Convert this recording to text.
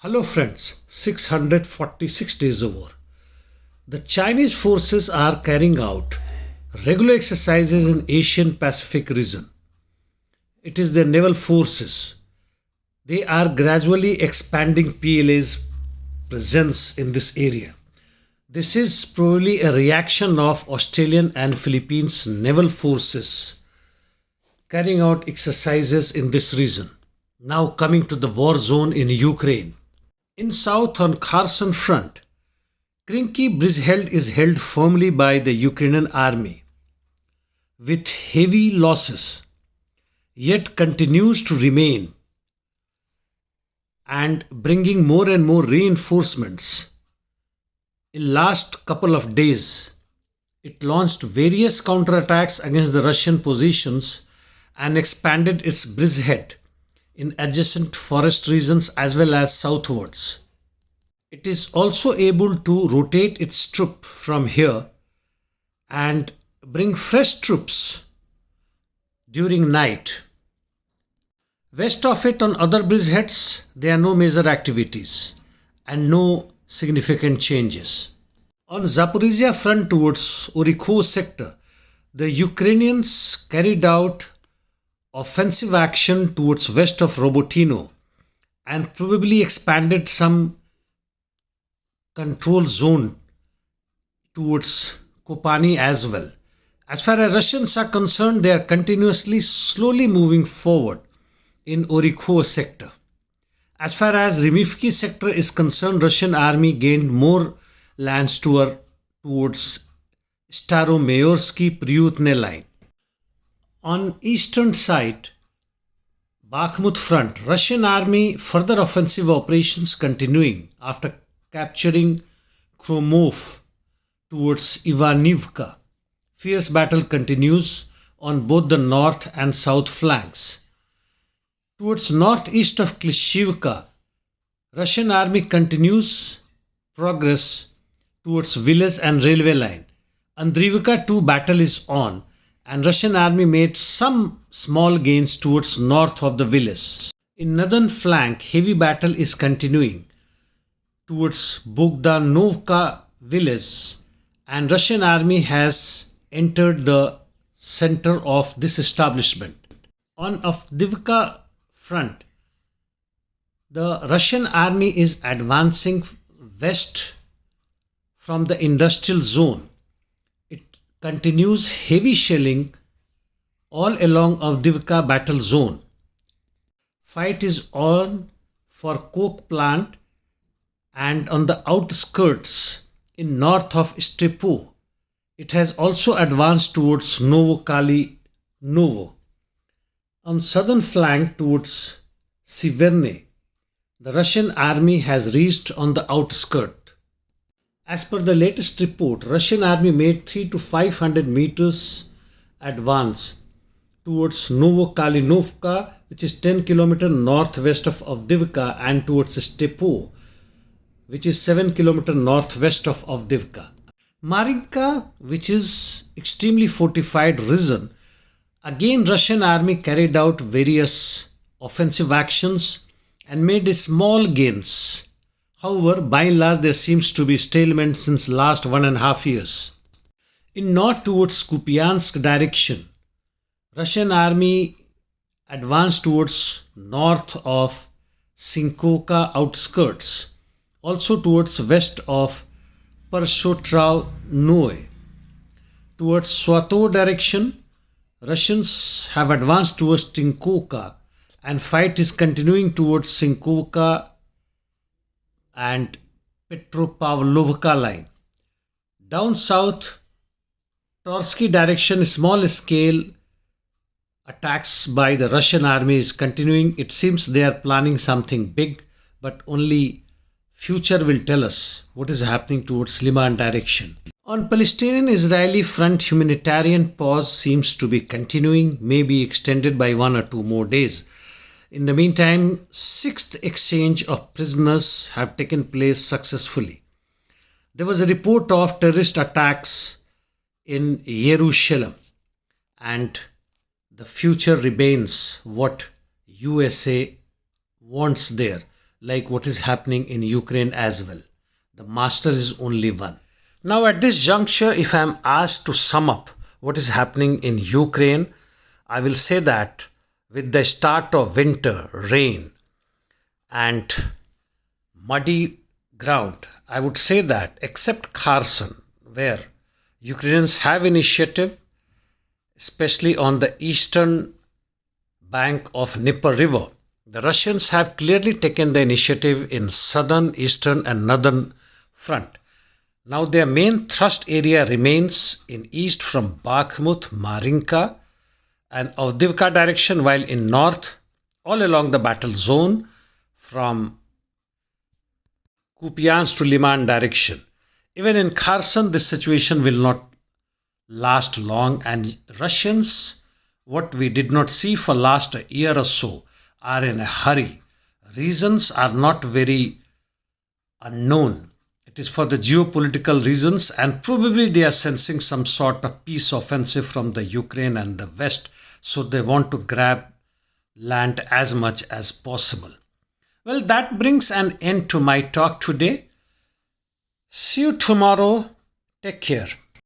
Hello friends, 646 days of war. The Chinese forces are carrying out regular exercises in Asian Pacific region. It is their naval forces. They are gradually expanding PLA's presence in this area. This is probably a reaction of Australian and Philippines naval forces carrying out exercises in this region. Now coming to the war zone in Ukraine. In south on Kherson front, Krynki bridge is held firmly by the Ukrainian army with heavy losses, yet continues to remain and bringing more and more reinforcements. In last couple of days, it launched various counterattacks against the Russian positions and expanded its bridgehead in adjacent forest regions as well as southwards. It is also able to rotate its troops from here and bring fresh troops during night. West of it on other bridgeheads, there are no major activities and no significant changes. On Zaporizhia front towards Orikho sector, the Ukrainians carried out offensive action towards west of Robotino and probably expanded some control zone towards Kopani as well. As far as Russians are concerned, they are continuously slowly moving forward in Orikho sector. As far as Rimivki sector is concerned, Russian army gained more lands towards Staromayorsky-Priutne line. On eastern side, Bakhmut front, Russian army further offensive operations continuing after capturing Kromov towards Ivanivka. Fierce battle continues on both the north and south flanks. Towards northeast of Klishivka, Russian army continues progress towards village and railway line. Andriivka 2 battle is on and Russian army made some small gains towards north of the village. In northern flank, heavy battle is continuing towards Bogdanovka village and Russian army has entered the center of this establishment. On Avdiivka front, the Russian army is advancing west from the industrial zone. Continues heavy shelling all along Avdiivka battle zone. Fight is on for coke plant and on the outskirts in north of Stepo. It has also advanced towards Novokali Novo. On southern flank towards Siverne, the Russian army has reached on the outskirts. As per the latest report, Russian army made 300 to 500 meters advance towards Novokalinovka, which is 10 km northwest of Avdiivka, and towards Stepo, which is 7 km northwest of Avdiivka. Marinka, which is extremely fortified region, again Russian army carried out various offensive actions and made small gains. However, by and large, there seems to be stalemate since last 1.5 years. In north towards Kupiansk direction, Russian army advanced towards north of Sinkovka outskirts, also towards west of Pershotrau Noe. Towards Swato direction, Russians have advanced towards Tinkovka and fight is continuing towards Sinkovka and Petropavlovka line. Down south, Torsky direction, small scale attacks by the Russian army is continuing. It seems they are planning something big, but only future will tell us what is happening towards Liman direction. On Palestinian-Israeli front, humanitarian pause seems to be continuing, may be extended by 1 or 2 more days. In the meantime, 6th exchange of prisoners have taken place successfully. There was a report of terrorist attacks in Jerusalem and the future remains what USA wants there. like what is happening in Ukraine as well. The master is only one. Now, at this juncture, if I am asked to sum up what is happening in Ukraine, I will say that with the start of winter, rain, and muddy ground, I would say that except Kherson, where Ukrainians have initiative, especially on the eastern bank of Dnieper River, the Russians have clearly taken the initiative in southern, eastern and northern front. Now their main thrust area remains in east from Bakhmut, Marinka and Avdiivka direction, while in north, all along the battle zone from Kupiansk to Liman direction. Even in Kherson, this situation will not last long, and Russians, what we did not see for last a year or so, are in a hurry. Reasons are not very unknown. It is for the geopolitical reasons, and probably they are sensing some sort of peace offensive from the Ukraine and the West, so they want to grab land as much as possible. Well, that brings an end to my talk today. See you tomorrow. Take care.